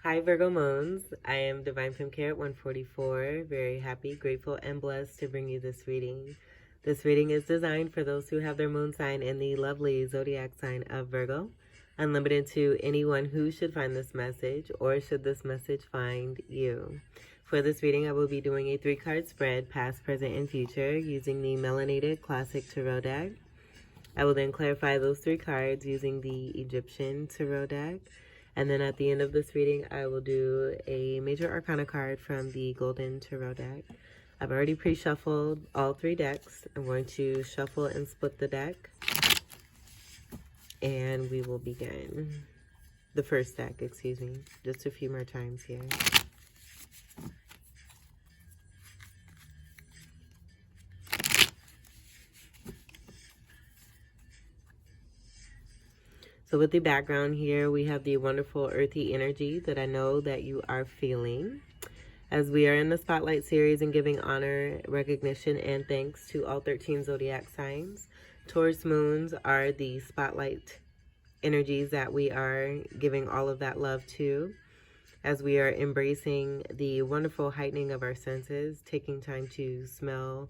Hi Virgo Moons, I am Divine Femme Care at 144. Very happy, grateful, and blessed to bring you this reading. This reading is designed for those who have their moon sign in the lovely zodiac sign of Virgo. Unlimited to anyone who should find this message or should this message find you. For this reading, I will be doing a 3-card spread, past, present, and future, using the Melanated Classic Tarot deck. I will then clarify those 3 cards using the Egyptian Tarot deck. And then at the end of this reading, I will do a major arcana card from the Golden Tarot deck. I've already pre-shuffled all 3 decks. I'm going to shuffle and split the deck. And we will begin. The first deck, excuse me. Just a few more times here. So with the background here, we have the wonderful earthy energy that I know that you are feeling. As we are in the Spotlight series and giving honor, recognition, and thanks to all 13 zodiac signs, Taurus Moons are the Spotlight energies that we are giving all of that love to. As we are embracing the wonderful heightening of our senses, taking time to smell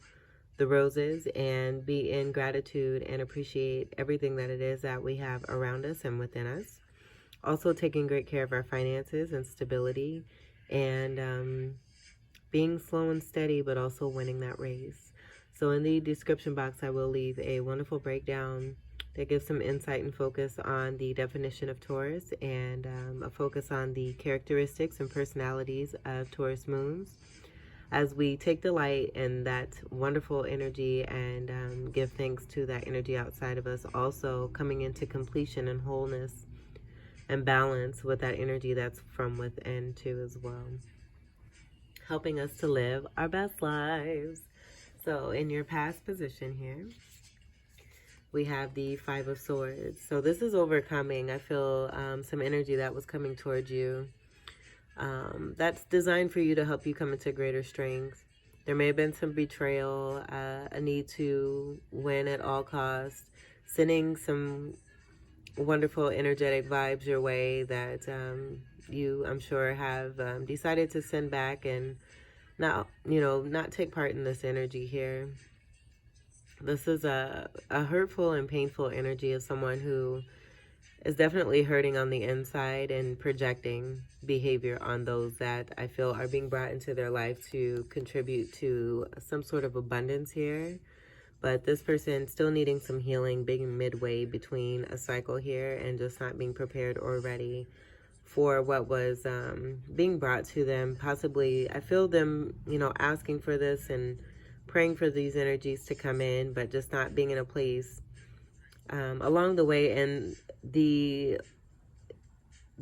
the roses and be in gratitude and appreciate everything that it is that we have around us and within us. Also taking great care of our finances and stability and being slow and steady, but also winning that race. So in the description box, I will leave a wonderful breakdown that gives some insight and focus on the definition of Taurus and a focus on the characteristics and personalities of Taurus moons, as we take delight in that wonderful energy and give thanks to that energy outside of us, also coming into completion and wholeness and balance with that energy that's from within too as well, helping us to live our best lives. So in your past position here, we have the 5 of Swords. So this is overcoming, I feel, some energy that was coming towards you. That's designed for you to help you come into greater strength. There may have been some betrayal, a need to win at all costs, sending some wonderful energetic vibes your way that you, I'm sure, have decided to send back and not take part in this energy here. This is a hurtful and painful energy of someone who is definitely hurting on the inside and projecting behavior on those that I feel are being brought into their life to contribute to some sort of abundance here. But this person still needing some healing, being midway between a cycle here and just not being prepared or ready for what was being brought to them. Possibly, I feel them, asking for this and praying for these energies to come in, but just not being in a place along the way. And the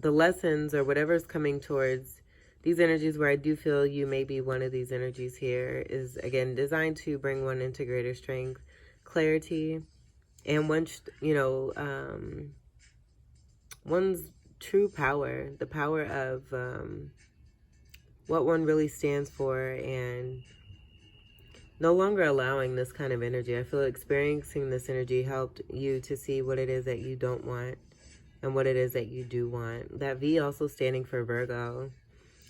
lessons or whatever's coming towards these energies, where I do feel you may be one of these energies here, is again designed to bring one into greater strength, clarity, and one's true power, the power of what one really stands for, and no longer allowing this kind of energy. I feel experiencing this energy helped you to see what it is that you don't want and what it is that you do want. That V also standing for Virgo.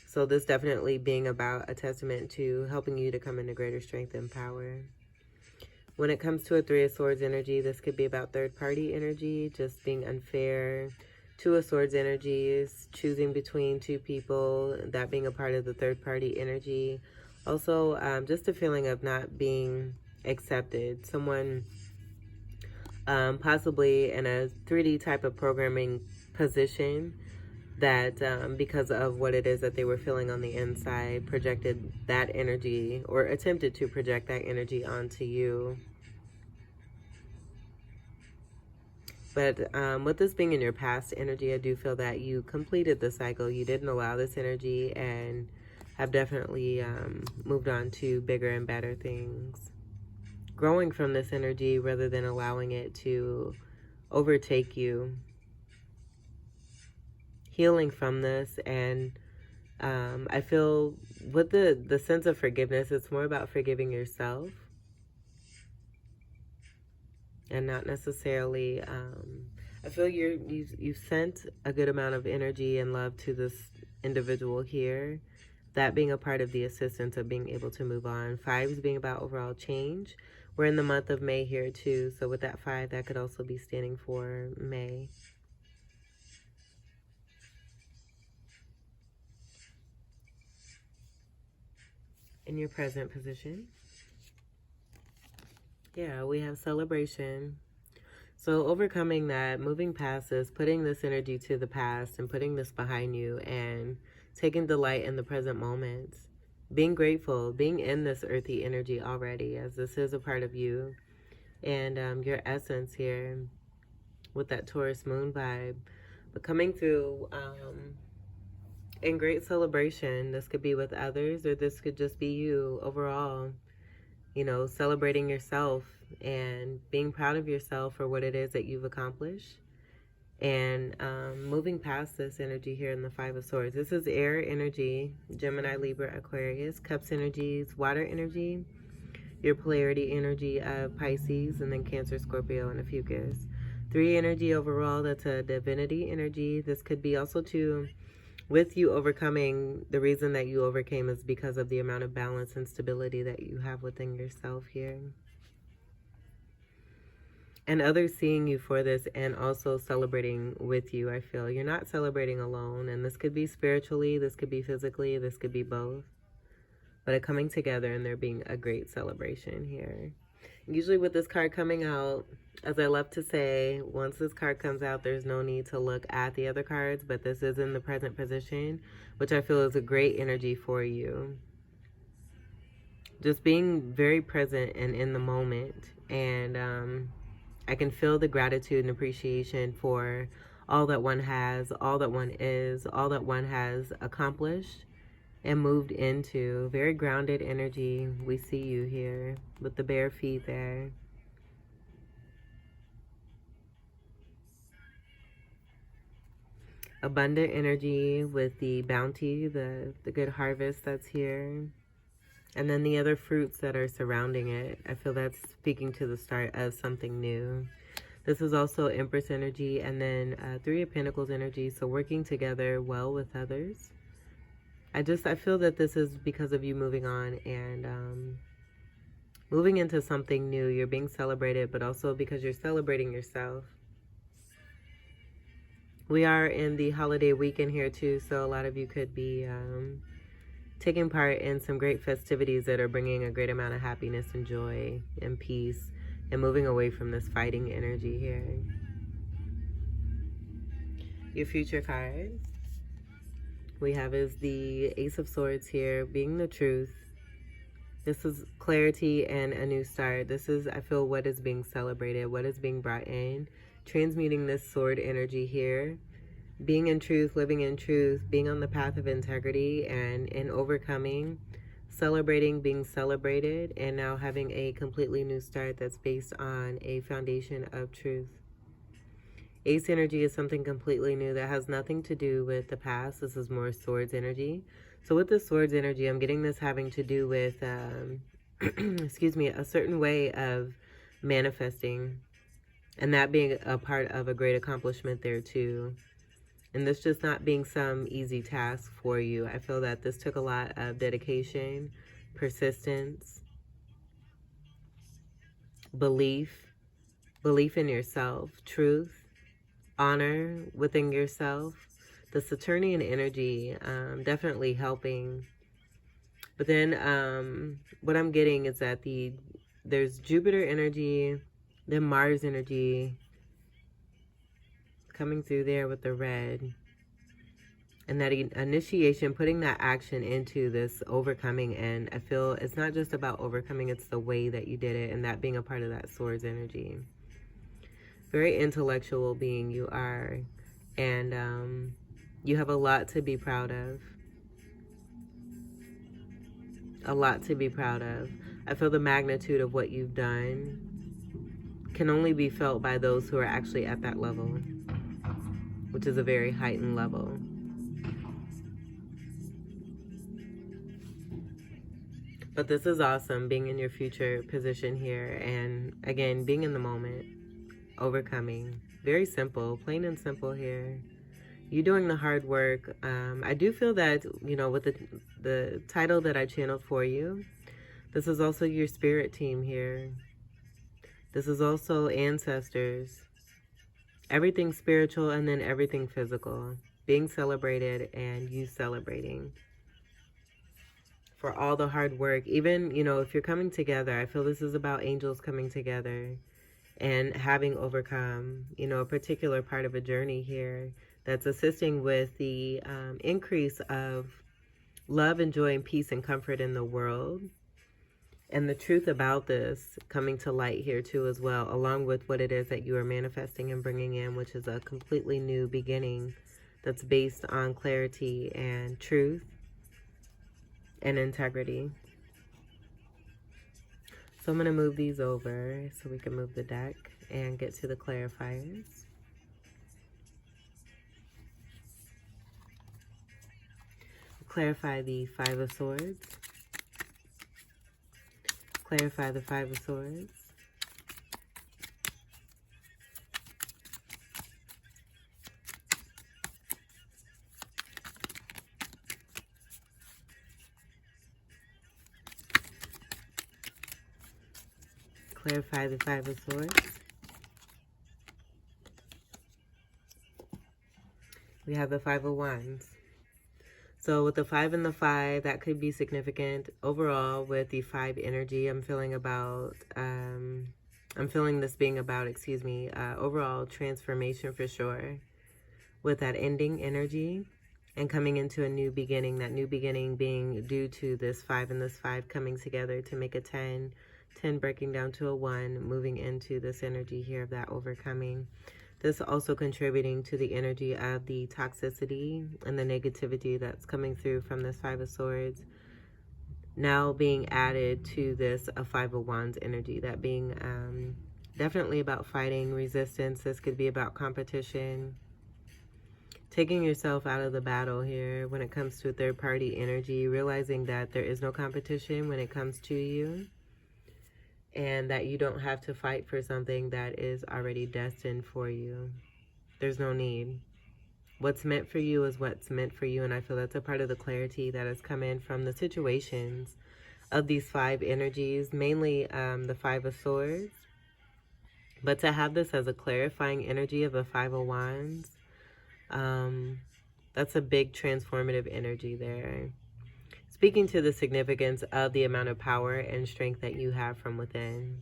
So this definitely being about a testament to helping you to come into greater strength and power. When it comes to a 3 of Swords energy, this could be about third-party energy, just being unfair. 2 of Swords energies, choosing between 2 people, that being a part of the third-party energy. Also, just a feeling of not being accepted. Someone possibly in a 3D type of programming position that because of what it is that they were feeling on the inside, projected that energy or attempted to project that energy onto you. But with this being in your past energy, I do feel that you completed the cycle. You didn't allow this energy and have definitely moved on to bigger and better things. Growing from this energy rather than allowing it to overtake you. Healing from this, and I feel with the sense of forgiveness, it's more about forgiving yourself and not necessarily I feel you've sent a good amount of energy and love to this individual here. That being a part of the assistance of being able to move on. 5 is being about overall change. We're in the month of May here too. So with that 5, that could also be standing for May. In your present position. Yeah, we have celebration. So overcoming that, moving past this, putting this energy to the past and putting this behind you and taking delight in the present moments. Being grateful, being in this earthy energy already, as this is a part of you and your essence here with that Taurus Moon vibe. But coming through in great celebration. This could be with others or this could just be you overall. You know, celebrating yourself and being proud of yourself for what it is that you've accomplished. And moving past this energy here in the 5 of Swords. This is air energy, Gemini, Libra, Aquarius, Cups energies, water energy, your polarity energy of Pisces, and then Cancer, Scorpio, and a Fucus. 3 energy overall, that's a divinity energy. This could be also too, with you overcoming, the reason that you overcame is because of the amount of balance and stability that you have within yourself here. And others seeing you for this and also celebrating with you, I feel. You're not celebrating alone. And this could be spiritually, this could be physically, this could be both. But it coming together and there being a great celebration here. Usually with this card coming out, as I love to say, once this card comes out, there's no need to look at the other cards. But this is in the present position, which I feel is a great energy for you. Just being very present and in the moment. And I can feel the gratitude and appreciation for all that one has, all that one is, all that one has accomplished and moved into. Very grounded energy. We see you here with the bare feet there. Abundant energy with the bounty, the good harvest that's here. And then the other fruits that are surrounding it. I feel that's speaking to the start of something new. This is also Empress energy and then 3 of Pentacles energy. So working together well with others. I feel that this is because of you moving on and moving into something new. You're being celebrated, but also because you're celebrating yourself. We are in the holiday weekend here too. So a lot of you could be taking part in some great festivities that are bringing a great amount of happiness and joy and peace and moving away from this fighting energy here. Your future card we have is the Ace of Swords here, being the truth. This is clarity and a new start. This is, I feel, what is being celebrated, what is being brought in. Transmuting this sword energy here. Being in truth, living in truth, being on the path of integrity and in overcoming, celebrating, being celebrated, and now having a completely new start that's based on a foundation of truth. Ace energy is something completely new that has nothing to do with the past. This is more swords energy. So with the swords energy, I'm getting this having to do with, excuse me, a certain way of manifesting, and that being a part of a great accomplishment there too. And this just not being some easy task for you. I feel that this took a lot of dedication, persistence, belief in yourself, truth, honor within yourself. The Saturnian energy definitely helping. But then what I'm getting is that there's Jupiter energy, then Mars energy, coming through there with the red. And that initiation, putting that action into this overcoming. And I feel it's not just about overcoming, it's the way that you did it. And that being a part of that swords energy. Very intellectual being you are. And you have a lot to be proud of. A lot to be proud of. I feel the magnitude of what you've done can only be felt by those who are actually at that level, which is a very heightened level. But this is awesome, being in your future position here. And again, being in the moment, overcoming. Very simple, plain and simple here. You doing the hard work. I do feel that, you know, with the title that I channeled for you, this is also your spirit team here. This is also ancestors. Everything spiritual and then everything physical. Being celebrated and you celebrating. For all the hard work. Even, you know, if you're coming together, I feel this is about angels coming together and having overcome, you know, a particular part of a journey here that's assisting with the increase of love and joy and peace and comfort in the world. And the truth about this coming to light here too as well, along with what it is that you are manifesting and bringing in, which is a completely new beginning that's based on clarity and truth and integrity. So I'm going to move these over so we can move the deck and get to the clarifiers. Clarify the Five of Swords. Clarify the Five of Swords. Clarify the Five of Swords. We have the Five of Wands. So with the 5 and the 5, that could be significant. Overall, with the 5 energy, I'm feeling this being about, overall transformation for sure. With that ending energy and coming into a new beginning, that new beginning being due to this 5 and this 5 coming together to make a 10, 10 breaking down to a 1, moving into this energy here of that overcoming. This also contributing to the energy of the toxicity and the negativity that's coming through from this 5 of Swords. Now being added to this a 5 of Wands energy. That being definitely about fighting resistance. This could be about competition. Taking yourself out of the battle here when it comes to third-party energy. Realizing that there is no competition when it comes to you. And that you don't have to fight for something that is already destined for you. There's no need. What's meant for you is what's meant for you. And I feel that's a part of the clarity that has come in from the situations of these 5 energies. Mainly the 5 of Swords. But to have this as a clarifying energy of a 5 of Wands. That's a big transformative energy there. Speaking to the significance of the amount of power and strength that you have from within.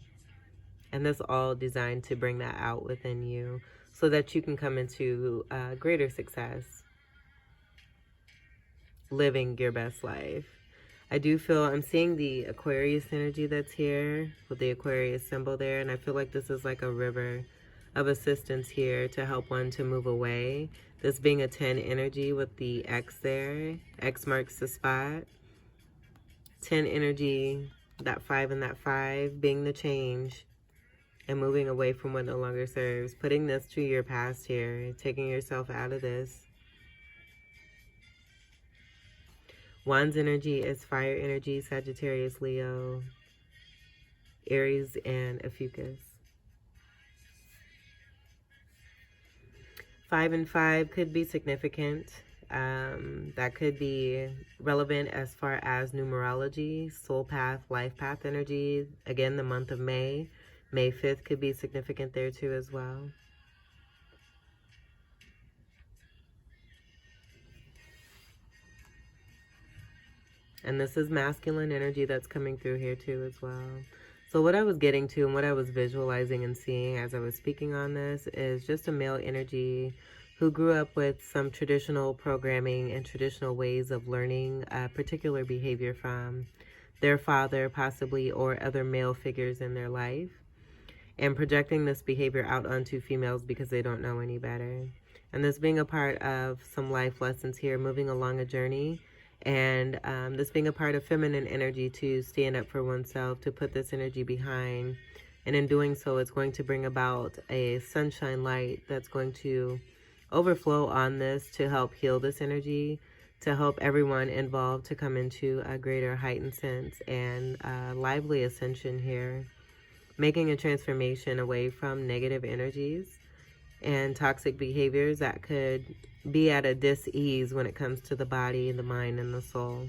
And that's all designed to bring that out within you so that you can come into greater success. Living your best life. I do feel, I'm seeing the Aquarius energy that's here with the Aquarius symbol there. And I feel like this is like a river of assistance here to help one to move away. This being a 10 energy with the X there. X marks the spot. 10 energy, that 5 and that 5 being the change and moving away from what no longer serves. Putting this to your past here, taking yourself out of this. Wands energy is fire energy, Sagittarius, Leo, Aries, and Ophiuchus. 5 and 5 could be significant. That could be relevant as far as numerology, soul path, life path energy. Again, the month of May. May 5th could be significant there too as well. And this is masculine energy that's coming through here too as well. So what I was getting to and what I was visualizing and seeing as I was speaking on this is just a male energy who grew up with some traditional programming and traditional ways of learning a particular behavior from their father possibly or other male figures in their life, and projecting this behavior out onto females because they don't know any better. And this being a part of some life lessons here, moving along a journey, and this being a part of feminine energy to stand up for oneself, to put this energy behind. And in doing so, it's going to bring about a sunshine light that's going to overflow on this to help heal this energy, to help everyone involved to come into a greater heightened sense and lively ascension here, making a transformation away from negative energies and toxic behaviors that could be at a dis-ease when it comes to the body, the mind, and the soul.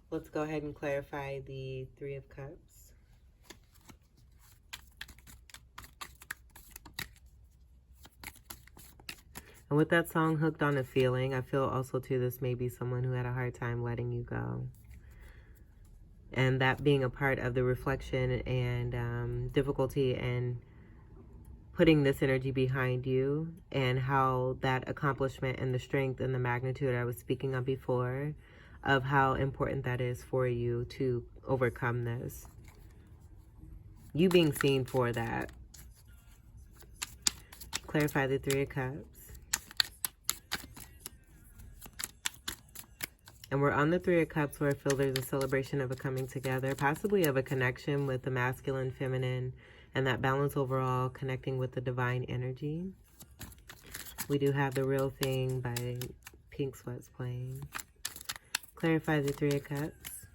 Let's go ahead and clarify the Three of Cups. And with that song, Hooked on a Feeling, I feel also too this may be someone who had a hard time letting you go. And that being a part of the reflection and difficulty and putting this energy behind you, and how that accomplishment and the strength and the magnitude I was speaking of before, of how important that is for you to overcome this. You being seen for that. Clarify the Three of Cups. And we're on the Three of Cups, where I feel there's a celebration of a coming together, possibly of a connection with the masculine, feminine, and that balance overall, connecting with the divine energy. We do have The Real Thing by Pink Sweats playing. Clarify the Three of Cups,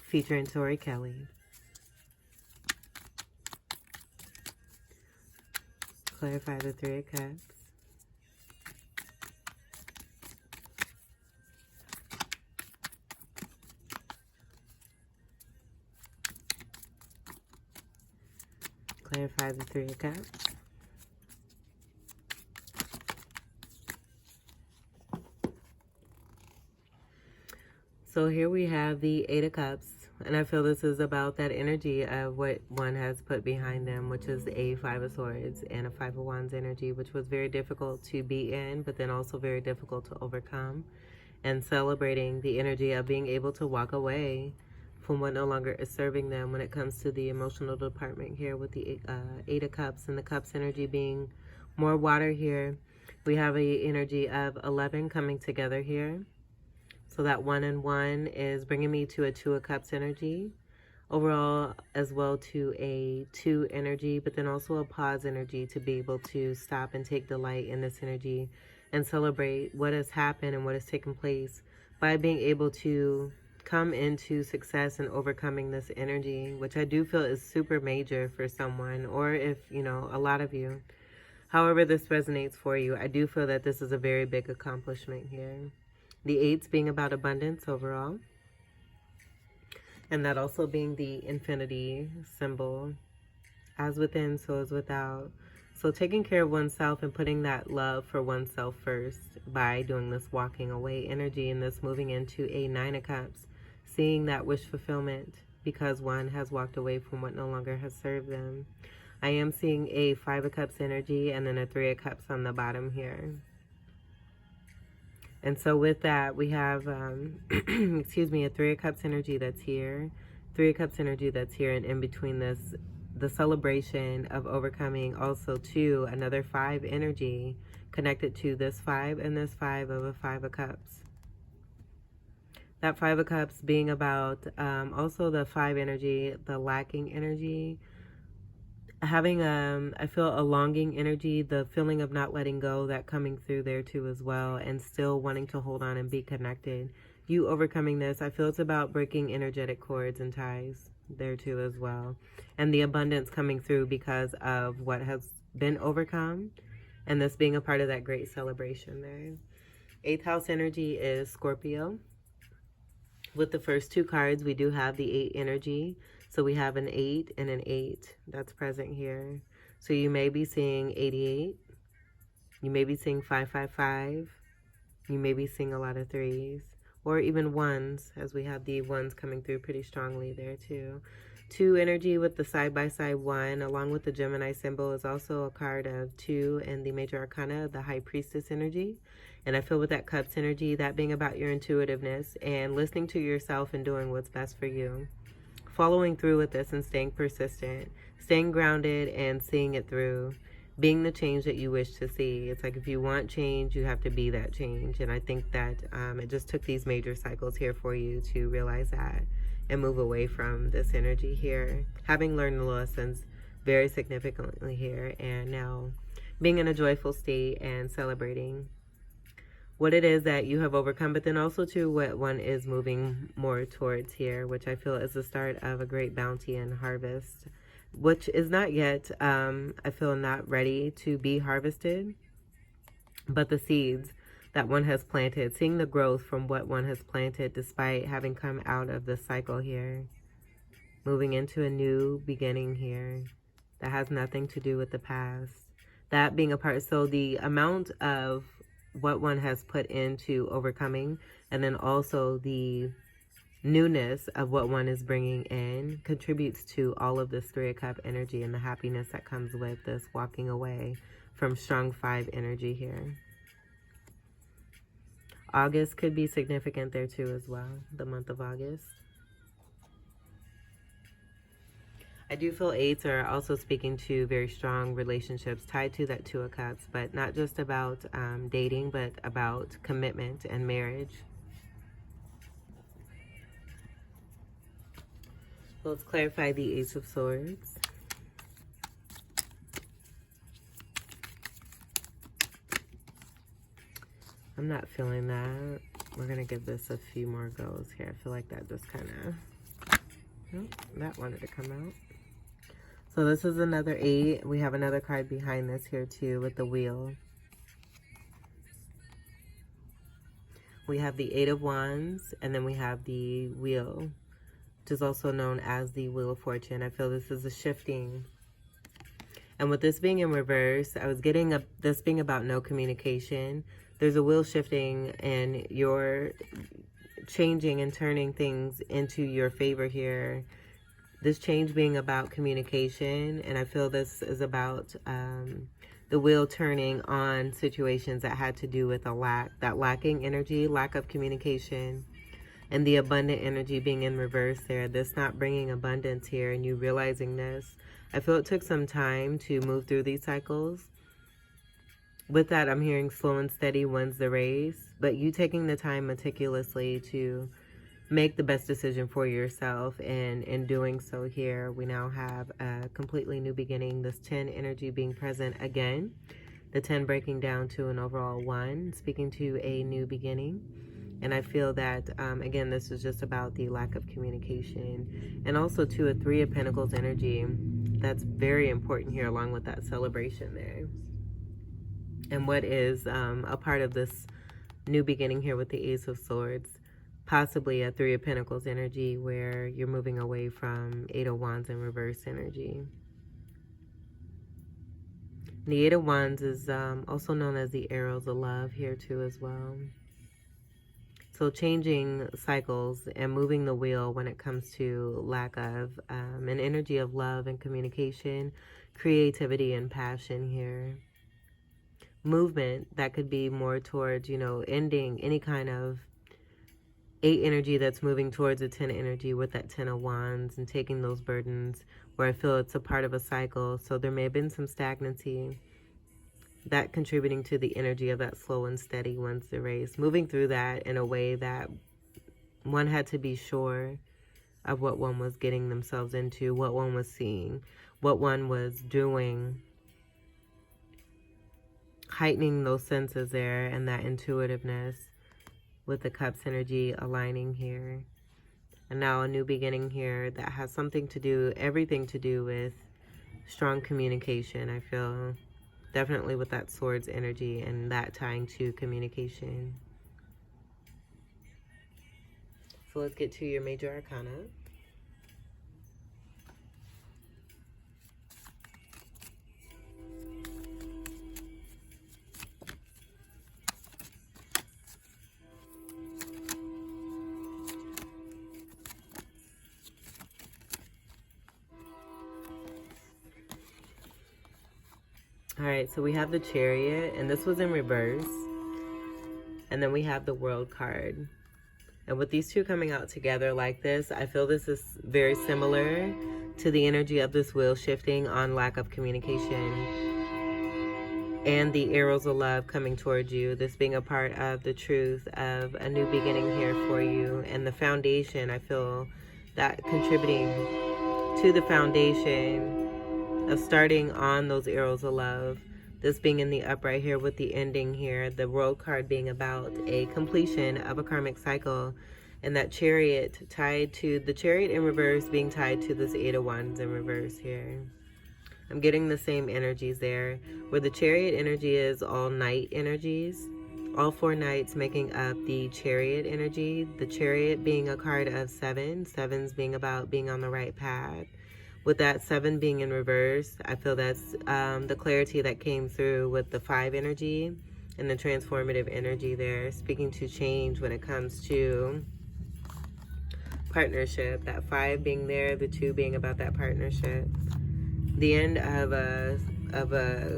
featuring Tori Kelly. Clarify the Three of Cups. Clarify the Three of Cups. So here we have the Eight of Cups, and I feel this is about that energy of what one has put behind them, which is a Five of Swords and a Five of Wands energy, which was very difficult to be in, but then also very difficult to overcome, and celebrating the energy of being able to walk away from what no longer is serving them when it comes to the emotional department here with the Eight of Cups, and the Cups energy being more water here. We have a energy of 11 coming together here. So that 1 and 1 is bringing me to a Two of Cups energy. Overall, as well, to a 2 energy, but then also a pause energy to be able to stop and take delight in this energy and celebrate what has happened and what has taken place by being able to come into success and overcoming this energy, which I do feel is super major for someone, or if, you know, a lot of you. However this resonates for you, I do feel that this is a very big accomplishment here. The 8s being about abundance overall, and that also being the infinity symbol. As within, so is without. So taking care of oneself and putting that love for oneself first by doing this walking away energy, and this moving into a 9 of Cups, seeing that wish fulfillment because one has walked away from what no longer has served them. I am seeing a 5 of Cups energy and then a 3 of Cups on the bottom here. And so with that, we have, excuse me, a 3 of Cups energy that's here, 3 of Cups energy that's here, and in between this, the celebration of overcoming also to another 5 energy connected to this 5 and this 5 of a 5 of Cups. That 5 of Cups being about also the 5 energy, the lacking energy, having I feel a longing energy, the feeling of not letting go, that coming through there too as well, and still wanting to hold on and be connected. You overcoming this, I feel it's about breaking energetic cords and ties there too as well, and the abundance coming through because of what has been overcome, and this being a part of that great celebration there. 8th house energy is Scorpio. With the first 2 cards, we do have the 8 energy. So we have an 8 and an 8 that's present here. So you may be seeing 88. You may be seeing 555. You may be seeing a lot of 3s. Or even 1s, as we have the 1s coming through pretty strongly there too. 2 energy with the side-by-side 1, along with the Gemini symbol, is also a card of 2 and the major arcana, the High Priestess energy. And I feel with that Cups energy, that being about your intuitiveness and listening to yourself and doing what's best for you. Following through with this and staying persistent, staying grounded and seeing it through, being the change that you wish to see. It's like if you want change, you have to be that change. And I think that it just took these major cycles here for you to realize that and move away from this energy here. Having learned the lessons very significantly here, and now being in a joyful state and celebrating what it is that you have overcome, but then also to what one is moving more towards here, which I feel is the start of a great bounty and harvest, which is not yet, I feel, not ready to be harvested, but the seeds that one has planted, seeing the growth from what one has planted despite having come out of the cycle here, moving into a new beginning here that has nothing to do with the past. That being a part, so the amount of what one has put into overcoming, and then also the newness of what one is bringing in, contributes to all of this 3 of Cup energy and the happiness that comes with this walking away from strong 5 energy here. August could be significant there too as well, the month of August. I do feel 8s are also speaking to very strong relationships tied to that 2 of Cups, but not just about dating, but about commitment and marriage. So let's clarify the Ace of Swords. I'm not feeling that. We're going to give this a few more goes here. I feel like that just kind of... Nope, that wanted to come out. So this is another 8. We have another card behind this here too with the wheel. We have the 8 of Wands, and then we have the wheel, which is also known as the Wheel of Fortune. I feel this is a shifting. And with this being in reverse, I was getting this being about no communication. There's a wheel shifting and you're changing and turning things into your favor here. This change being about communication, and I feel this is about the wheel turning on situations that had to do with that lacking energy, lack of communication, and the abundant energy being in reverse there. This not bringing abundance here, and you realizing this. I feel it took some time to move through these cycles. With that, I'm hearing slow and steady wins the race, but you taking the time meticulously to make the best decision for yourself, and in doing so here, we now have a completely new beginning. This 10 energy being present again, the 10 breaking down to an overall 1, speaking to a new beginning. And I feel that, again, this is just about the lack of communication, and also to a 3 of Pentacles energy. That's very important here, along with that celebration there. And what is a part of this new beginning here with the Ace of Swords, possibly a 3 of Pentacles energy where you're moving away from 8 of Wands in reverse energy. The 8 of Wands is also known as the arrows of love here too as well. So changing cycles and moving the wheel when it comes to lack of an energy of love and communication, creativity and passion here. Movement that could be more towards, you know, ending any kind of 8 energy that's moving towards a 10 energy with that 10 of Wands, and taking those burdens where I feel it's a part of a cycle. So there may have been some stagnancy, that contributing to the energy of that slow and steady wins the race. Moving through that in a way that one had to be sure of what one was getting themselves into, what one was seeing, what one was doing. Heightening those senses there and that intuitiveness with the Cups energy aligning here. And now a new beginning here that has something to do, everything to do with strong communication. I feel definitely with that Swords energy and that tying to communication. So let's get to your major arcana. All right, so we have the Chariot, and this was in reverse. And then we have the World card. And with these two coming out together like this, I feel this is very similar to the energy of this wheel shifting on lack of communication. And the arrows of love coming towards you. This being a part of the truth of a new beginning here for you. And the foundation, I feel that contributing to the foundation of starting on those arrows of love, This being in the upright here with the ending here, the World card being about a completion of a karmic cycle, and that Chariot tied to the Chariot in reverse being tied to this Eight of Wands in reverse here. I'm getting the same energies there, where the Chariot energy is all night energies, all 4 nights making up the Chariot energy. The Chariot being a card of 7, 7's being about being on the right path. With that 7 being in reverse, I feel that's the clarity that came through with the 5 energy and the transformative energy there, speaking to change when it comes to partnership. That 5 being there, the 2 being about that partnership. The end of a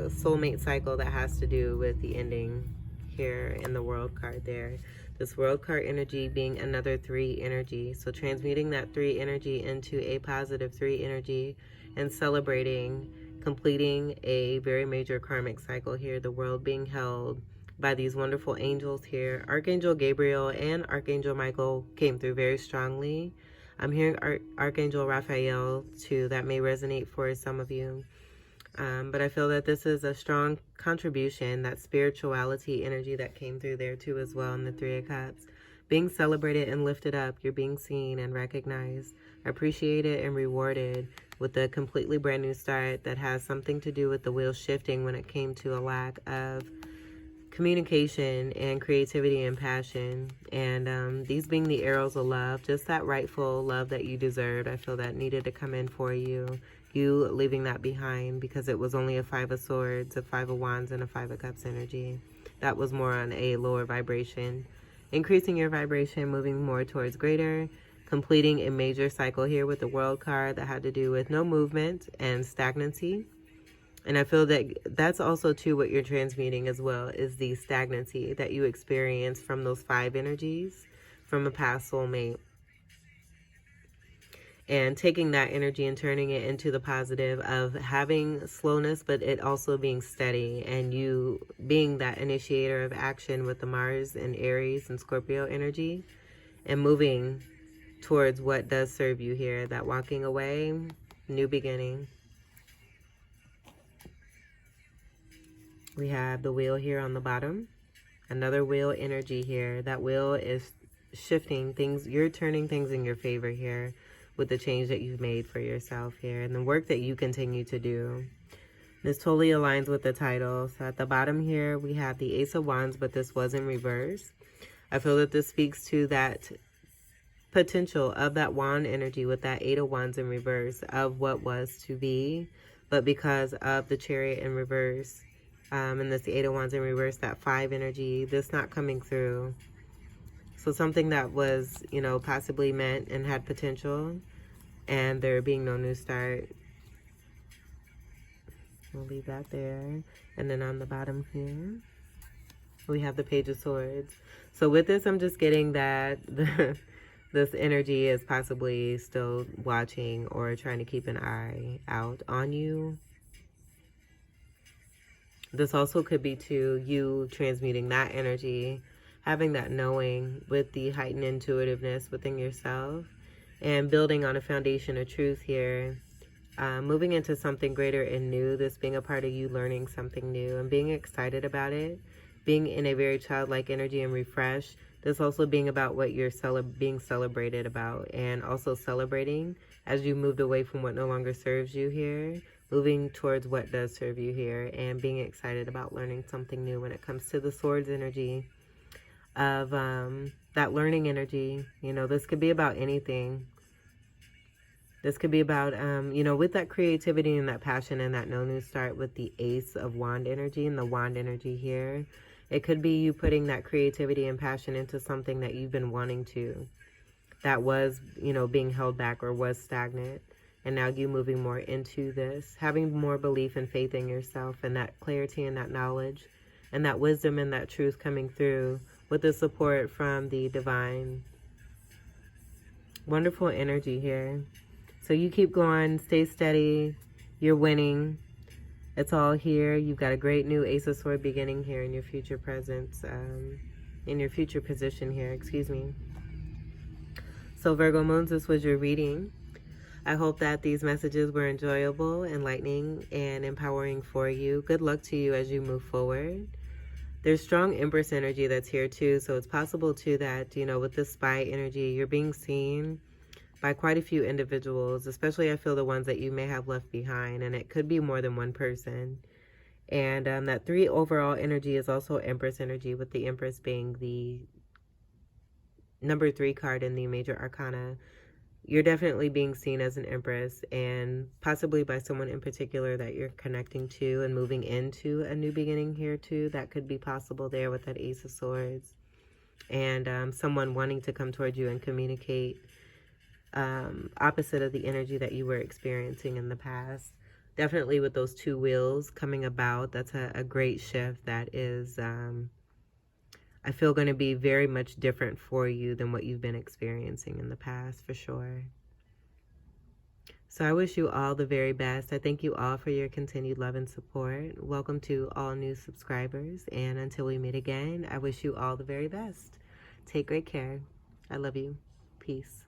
soulmate cycle that has to do with the ending here in the World card there. This World card energy being another 3 energy. So transmuting that 3 energy into a positive 3 energy and celebrating, completing a very major karmic cycle here. The world being held by these wonderful angels here. Archangel Gabriel and Archangel Michael came through very strongly. I'm hearing Archangel Raphael too. That may resonate for some of you. But I feel that this is a strong contribution, that spirituality energy that came through there too as well in the 3 of Cups. Being celebrated and lifted up. You're being seen and recognized, appreciated and rewarded with a completely brand new start that has something to do with the wheel shifting when it came to a lack of communication and creativity and passion. And these being the arrows of love, just that rightful love that you deserved. I feel that needed to come in for you. You leaving that behind because it was only a 5 of Swords, a 5 of Wands, and a 5 of Cups energy. That was more on a lower vibration. Increasing your vibration, moving more towards greater, completing a major cycle here with the World card that had to do with no movement and stagnancy. And I feel that that's also too what you're transmuting as well, is the stagnancy that you experience from those 5 energies from a past soulmate. And taking that energy and turning it into the positive of having slowness, but it also being steady, and you being that initiator of action with the Mars and Aries and Scorpio energy, and moving towards what does serve you here. That walking away, new beginning. We have the wheel here on the bottom. Another wheel energy here. That wheel is shifting things. You're turning things in your favor here with the change that you've made for yourself here and the work that you continue to do. This totally aligns with the title. So at the bottom here, we have the Ace of Wands, but this was in reverse. I feel that this speaks to that potential of that wand energy with that 8 of Wands in reverse of what was to be. But because of the Chariot in reverse, and this 8 of Wands in reverse, that 5 energy, this not coming through. So something that was, you know, possibly meant and had potential, and there being no new start. We'll leave that there. And then on the bottom here, we have the Page of Swords. So with this, I'm just getting that this energy is possibly still watching or trying to keep an eye out on you. This also could be to you transmuting that energy, having that knowing with the heightened intuitiveness within yourself, and building on a foundation of truth here, moving into something greater and new, this being a part of you learning something new and being excited about it, being in a very childlike energy and refresh. This also being about what you're being celebrated about, and also celebrating as you moved away from what no longer serves you here, moving towards what does serve you here, and being excited about learning something new when it comes to the Swords energy of that learning energy. You know, this could be about anything. This could be about, you know, with that creativity and that passion and that no new start with the Ace of Wand energy and the Wand energy here. It could be you putting that creativity and passion into something that you've been wanting to, that was, you know, being held back or was stagnant. And now you moving more into this, having more belief and faith in yourself, and that clarity and that knowledge and that wisdom and that truth coming through with the support from the divine. Wonderful energy here. So you keep going, stay steady, you're winning. It's all here. You've got a great new Ace of Swords beginning here in your future presence, in your future position here, excuse me. So Virgo Moons, this was your reading. I hope that these messages were enjoyable, enlightening, and empowering for you. Good luck to you as you move forward. There's strong Empress energy that's here too, so it's possible too that, you know, with this spy energy, you're being seen by quite a few individuals, especially I feel the ones that you may have left behind, and it could be more than one person. And that 3 overall energy is also Empress energy, with the Empress being the number 3 card in the major arcana. You're definitely being seen as an Empress, and possibly by someone in particular that you're connecting to and moving into a new beginning here too. That could be possible there with that Ace of Swords. And someone wanting to come towards you and communicate opposite of the energy that you were experiencing in the past. Definitely with those 2 wheels coming about, that's a great shift that is, I feel, going to be very much different for you than what you've been experiencing in the past, for sure. So I wish you all the very best. I thank you all for your continued love and support. Welcome to all new subscribers. And until we meet again, I wish you all the very best. Take great care. I love you. Peace.